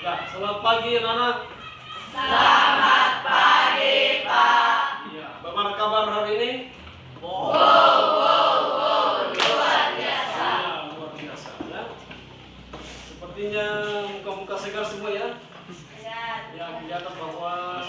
Ya, selamat pagi anak-anak. Selamat pagi, Pak. Iya, bagaimana kabar hari ini? Luar biasa. Iya, luar biasa ya. Sepertinya muka-muka segar semua ya. Ya, kelihatan bahwa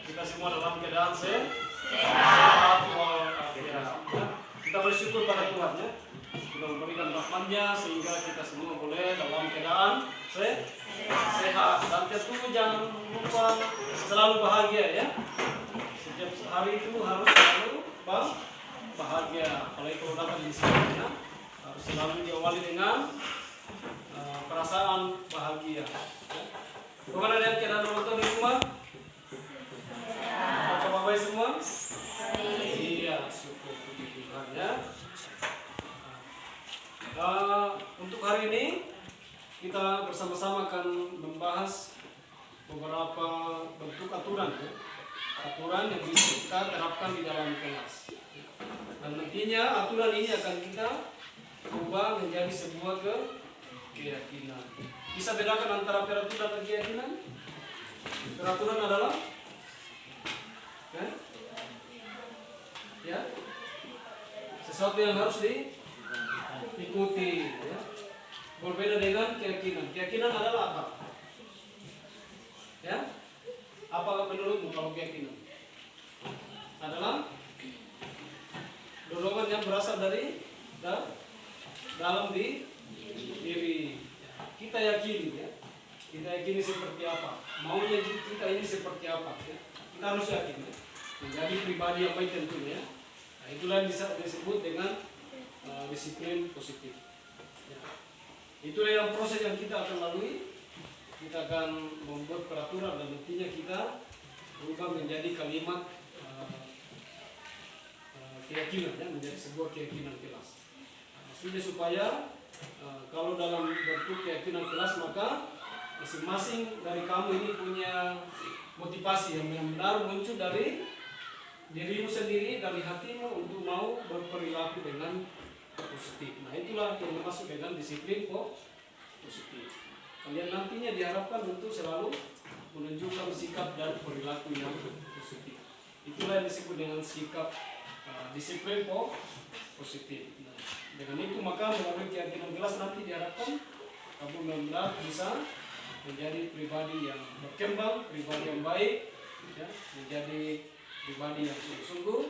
kita semua dalam keadaan sehat walafiat. Ya. Kita bersyukur pada Tuhan ya. Kita memberikan rahmat-Nya sehingga kita semua boleh dalam keadaan sehat, dan tentu jangan lupa selalu bahagia ya. Setiap hari itu harus selalu bahagia. Apalagi kalau datang di sini ya, harus selalu diawali dengan perasaan bahagia. Bagaimana dengan keadaan orang tua di rumah? Apa baik semua? Iya, syukur puji Tuhan ya. Untuk hari ini kita bersama-sama akan membahas beberapa bentuk aturan ya. Aturan yang bisa kita terapkan di dalam kelas. Dan nantinya aturan ini akan kita ubah menjadi sebuah keyakinan. Bisa bedakan antara peraturan dan keyakinan? Peraturan adalah ya, sesuatu yang harus diikuti ya. Berbeda dengan keyakinan. Keyakinan adalah apa? Ya? Apa menurutmu kalau keyakinan? Adalah dorongan yang berasal dari dalam diri. Kita yakini ya. Kita yakini seperti apa? Maunya kita ini seperti apa ya? Kita harus yakin ya. Menjadi pribadi yang baik tentunya. Nah, itulah yang bisa disebut dengan disiplin positif. Ya. Itulah yang proses yang kita akan lalui. Kita akan membuat peraturan dan nantinya kita berubah menjadi kalimat keyakinan ya, menjadi sebuah keyakinan kelas. Maksudnya supaya kalau dalam bentuk keyakinan kelas maka masing-masing dari kamu ini punya motivasi yang benar-benar muncul dari dirimu sendiri, dari hatimu untuk mau berperilaku dengan positif. Nah itulah yang dimaksud dengan disiplin positif. Kalian nantinya diharapkan untuk selalu menunjukkan sikap dan perilaku yang positif. Itulah yang disebut dengan sikap disiplin positif. Nah, dengan itu maka melalui keyakinan kelas nanti diharapkan kamu benar-benar bisa menjadi pribadi yang berkembang, pribadi yang baik, ya, menjadi pribadi yang sungguh-sungguh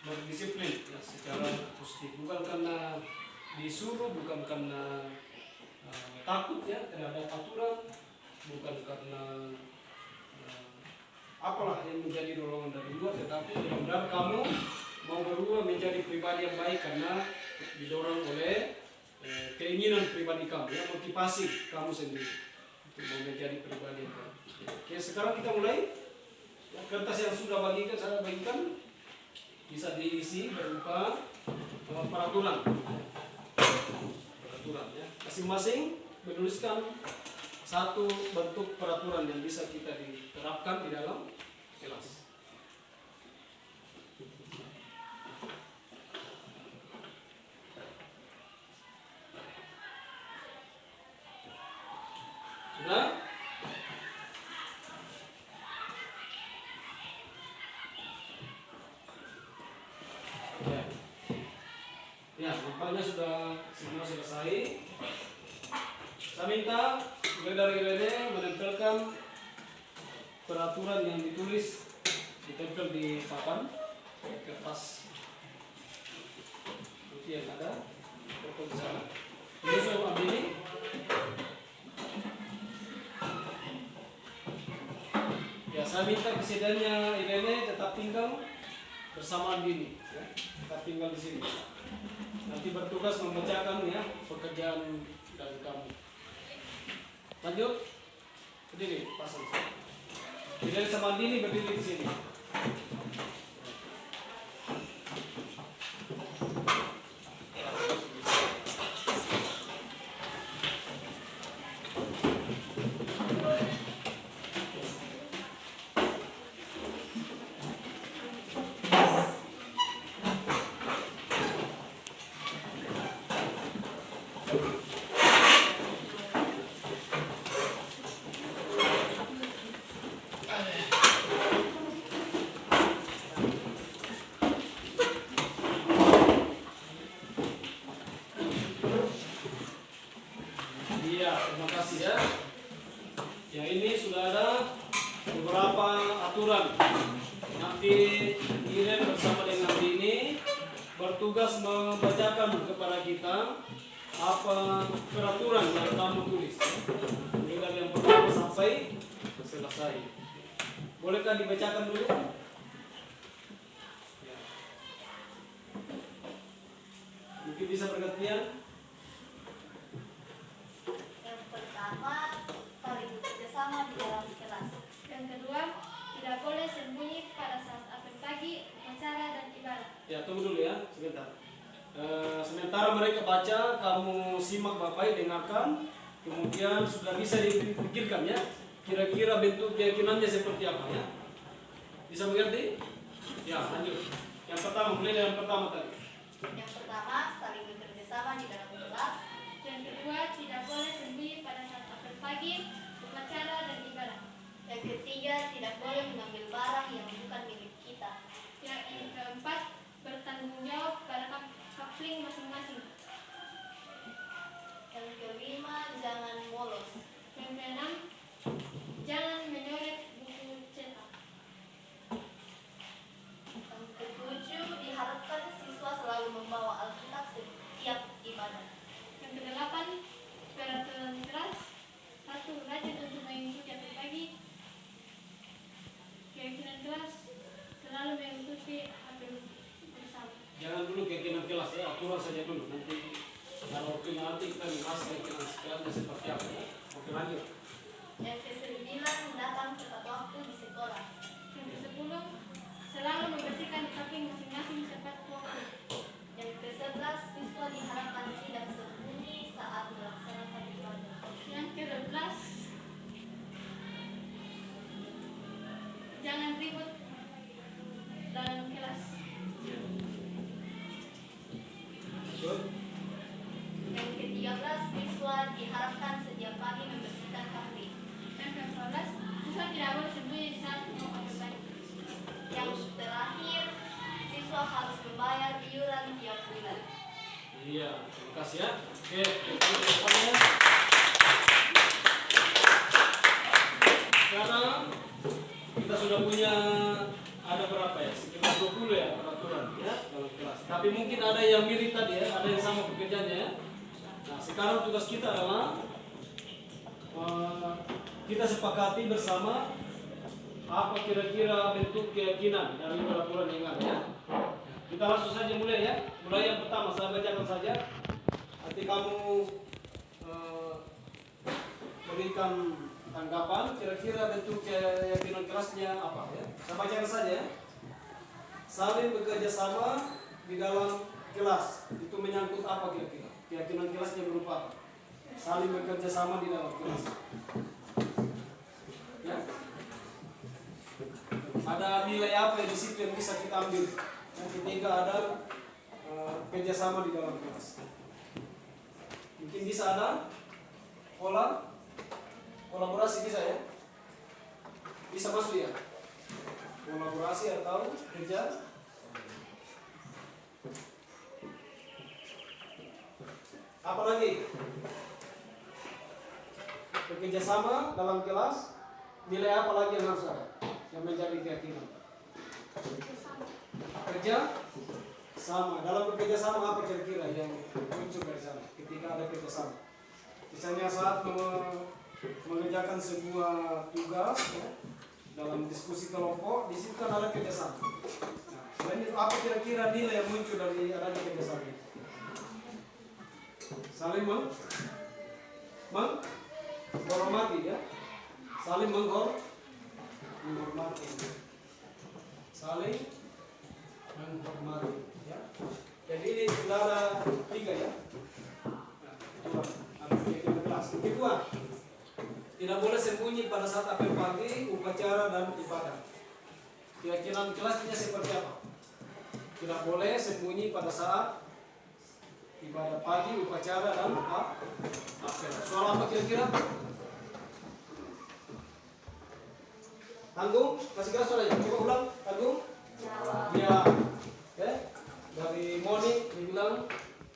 berdisiplin ya, secara positif, bukan karena disuruh, bukan karena takut ya terhadap aturan, bukan karena apalah yang menjadi dorongan dari luar, tetapi benar-benar kamu mau berubah menjadi pribadi yang baik karena didorong oleh keinginan pribadi kamu ya, motivasi kamu sendiri untuk mau menjadi pribadi yang baik. Oke, sekarang kita mulai. Ya, kertas yang sudah saya bagikan bisa diisi berupa peraturan ya. Masing-masing menuliskan satu bentuk peraturan yang bisa kita diterapkan di dalam kelas. Sudah? Ya, nampaknya sudah semua selesai. Saya minta mulai dari Rene menempelkan peraturan yang ditulis, ditempel di papan kertas putih yang ada di sana. Ini saya ambil ini. Ya, saya minta kesediaannya Irene tetap tinggal bersama Andini, ya. Tetap tinggal di sini. Nanti bertugas membacakan ya pekerjaan dari kamu. Lanjut, berdiri, pasang. Irene sama Andini berdiri di sini. Terima kasih ya. Yang ini sudah ada beberapa aturan. Nanti Iren bersama dengan ini bertugas membacakan kepada kita apa peraturan yang kamu tulis. Mulai dari yang pertama sampai selesai. Bolehkah dibacakan dulu? Ya. Mungkin bisa bergantian. Yang pertama, saling bekerjasama di dalam kelas. Yang kedua, tidak boleh sembunyi pada saat apel pagi, upacara dan ibadah. Ya, tunggu dulu ya, sebentar. Sementara mereka baca, kamu simak Bapak, dengarkan, kemudian sudah bisa dipikirkan ya, kira-kira bentuk keyakinannya seperti apa ya. Bisa mengerti? Ya, lanjut. Yang pertama, mulai dari yang pertama tadi. Yang pertama, saling bekerjasama di dalam kelas. Yang kedua, tidak boleh sembunyi pada saat apel pagi, upacara dan ibadah. Yang ketiga, tidak boleh mengambil barang yang bukan milik kita. Yang keempat, bertanggung jawab pada kapling masing-masing. Yang kelima, jangan bolos. Yang keenam, jangan menyoret buku cetak. Yang ketujuh, diharapkan siswa selalu membawa Alkitab setiap ibadah. Yang kedelapan, peraturan kelas. 1. Rajin untuk mengikuti apel pagi. Keyakinan kelas, selalu mengikuti apel bersama. Jangan dulu keyakinan kelas ya, aturan saja dulu. Nanti kalau nanti kita bahas keyakinan kelasnya seperti apa ya. Oke, lanjut. Yang kesembilan, datang tepat waktu di sekolah. Yang ke-10, selalu membersihkan kapling masing-masing tepat waktu. Yang ke-11, siswa diharapkan tidak sembunyi saat melaksanakan ibadah. Yang ke-12, jangan ribut dalam kelas. Lanjut. Yang ke-13, siswa diharapkan setiap pagi membersihkan kapling. Yang ke-14, siswa tidak boleh sembunyi saat mau apel pagi. Yang terakhir, siswa harus membayar iuran tiap bulan. Iya, terima kasih ya. Oke, depannya. Sekarang kita sudah punya ada berapa ya? Sekitar 20 ya peraturan ya dalam kelas. Tapi mungkin ada yang mirip tadi ya, ada yang sama pekerjaannya ya. Nah, sekarang tugas kita adalah kita sepakati bersama apa kira-kira bentuk keyakinan dari peraturan yang ada ya. Kita langsung saja mulai ya. Mulai yang pertama, saya bacakan saja. Nanti kamu berikan tanggapan kira-kira bentuk keyakinan kelasnya apa ya. Saya bacakan saja ya. Saling bekerja sama di dalam kelas. Itu menyangkut apa kira-kira? Keyakinan kelasnya berupa apa? Saling bekerja sama di dalam kelas. Ya. Ada nilai apa di situ yang bisa kita ambil? Yang ketiga ada kerjasama di dalam kelas. Mungkin bisa ada kolaborasi bisa ya? Bisa masuk ya? Kolaborasi atau kerja? Apa lagi? Bekerja sama dalam kelas. Nilai apa lagi yang harus ada? Yang menjadi keyakinan? Kerja sama. Dalam bekerja sama apa kira-kira yang muncul dari sana ketika ada kerja sama? Misalnya saat mengerjakan sebuah tugas ya, dalam diskusi kelompok, di situ kan ada kerjasama. Nah, selain itu apa kira-kira nilai yang muncul dari adanya kerjasama? Saling menghormati ya, saling menghormati, saling menghormati ya. Jadi ini sudah ada 3 ya. Nah, ada keyakinan kelas. Kedua, tidak boleh sembunyi pada saat apel pagi, upacara dan ibadah. Keyakinan kelasnya seperti apa? Tidak boleh sembunyi pada saat ibadah pagi, upacara dan apel. Soal apa kira-kira? Tanggung, kasih keras suaranya. Coba ulang, tanggung. Ya, oke. Dari Moni dibilang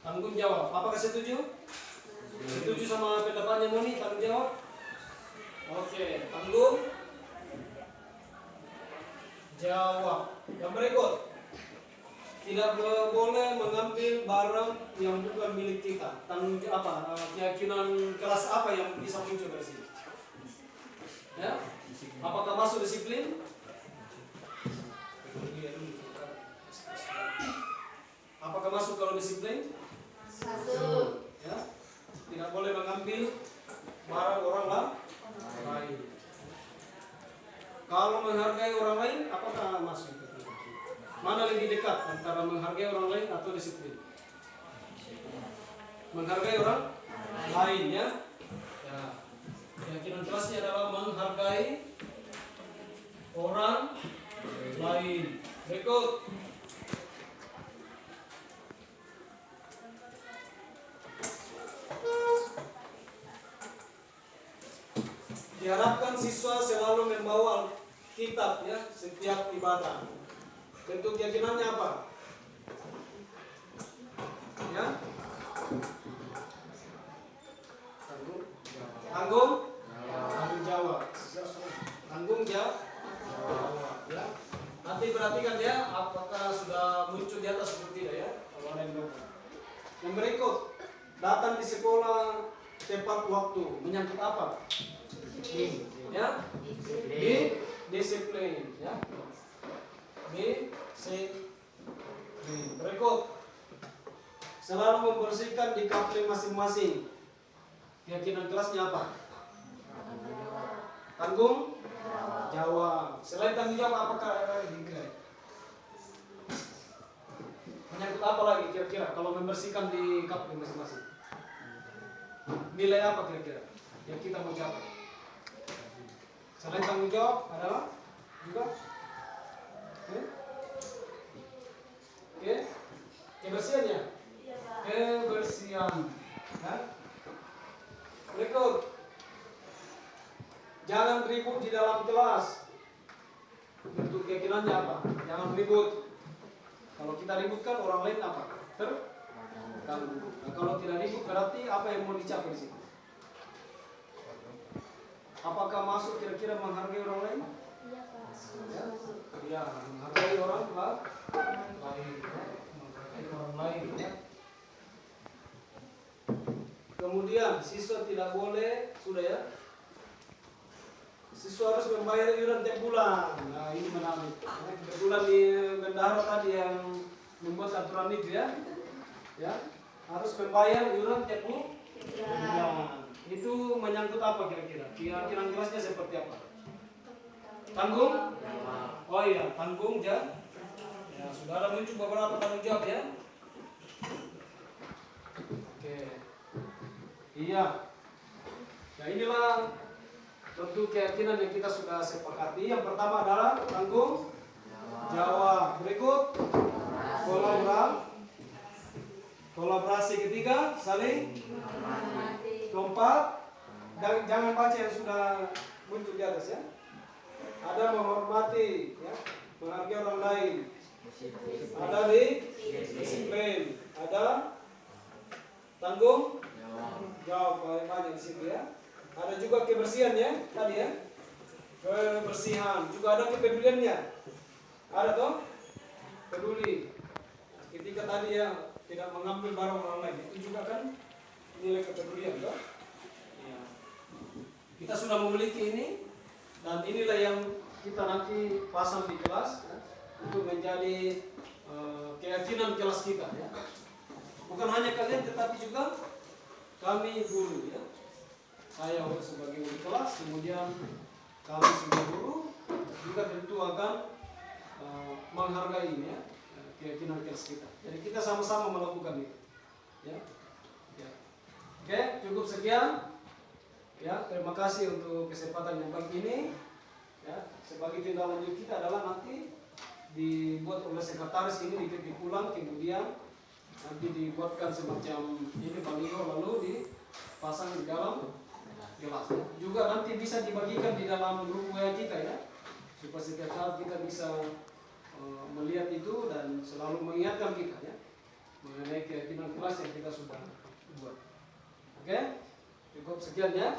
tanggung jawab. Apakah setuju? Setuju sama pendapatnya Moni? Tanggung jawab? Oke, tanggung jawab. Yang berikut, tidak boleh mengambil barang yang bukan milik kita. Tanggung apa? Keyakinan kelas apa yang bisa muncul dari sini? Ya? Apakah masuk disiplin? Apakah masuk kalau disiplin? Masuk. Ya? Tidak boleh mengambil barang orang lain. Kalau menghargai orang lain, apakah masuk? Mana lebih dekat antara menghargai orang lain atau disiplin? Menghargai orang lain, ya. Ya. Keyakinan kelasnya adalah menghargai orang lain. Berikut. Diharapkan siswa selalu membawa kitab ya setiap ibadah. Bentuk keyakinannya apa? Ya. Tanggung jawab. Tanggung jawab. Ya. Nanti perhatikan ya apakah sudah muncul di atas seperti tidak ya. Kalau ada yang lupa. Yang berikut, datang di sekolah tepat waktu. Menyangkut apa? Ya, disiplin, ya, disiplin. Berikut, selalu membersihkan di kapling masing-masing. Keyakinan kelasnya apa? Tanggung jawab. Selain tanggung jawab, apakah ada lagi? Menyangkut apa lagi kira-kira? Kalau membersihkan di kapling masing-masing, nilai apa kira-kira yang kita mau capai? Selain tanggung jawab adalah juga oke. Kebersihannya? Iya, Pak. Kebersihan. Ya. Berikut. Jangan ribut di dalam kelas. Bentuk keyakinannya apa? Jangan ribut. Kalau kita ributkan orang lain apa? Terganggu. Nah, kalau tidak ribut berarti apa yang mau dicapai di sini? Apakah masuk kira-kira menghargai orang lain? Iya, Pak. Ya, menghargai orang lain. Menghargai orang lain. Ya. Kemudian siswa tidak boleh, sudah ya. Siswa harus membayar iuran tiap bulan. Nah, ini menarik. Kebetulan di bendahara tadi yang membuat aturan itu ya. Ya, harus membayar iuran tiap bulan. Itu menyangkut apa kira-kira? Keyakinan kelasnya seperti apa? Tanggung? Oh iya, tanggung jawab. Ya, sudah ada muncul beberapa tanggung jawab ya. Oke. Iya. Ya inilah bentuk keyakinan yang kita sudah sepakati. Yang pertama adalah tanggung jawab. Berikut kolaborasi. Ketiga saling. Keempat, jangan baca yang sudah muncul di atas ya. Ada menghormati, ya, menghargai orang lain. Ada disiplin. Ada tanggung jawab banyak di situ ya. Ada juga kebersihan ya tadi ya. Kebersihan. Juga ada kepeduliannya. Ada toh? Peduli. Ketika tadi ya tidak mengambil barang orang lain itu juga kan nilai kepedulian toh? Ya. Kita sudah memiliki ini dan inilah yang kita nanti pasang di kelas ya, untuk menjadi keyakinan kelas kita ya. Bukan hanya kalian tetapi juga kami guru ya. Saya sebagai guru kelas, kemudian kami sebagai guru juga tentu akan menghargai ini ya, keyakinan kelas kita. Jadi kita sama-sama melakukan itu ya. Oke, cukup sekian. Ya, terima kasih untuk kesempatan yang baik ini. Ya, sebagai tindak lanjut kita adalah nanti dibuat oleh sekretaris ini diketik ulang, kemudian nanti dibuatkan semacam ini baliho lalu dipasang di dalam kelas. Ya. Juga nanti bisa dibagikan di dalam grup WA kita ya, supaya setiap saat kita bisa melihat itu dan selalu mengingatkan kita ya mengenai keyakinan kelas yang kita sudah buat. Oke, cukup sekian ya.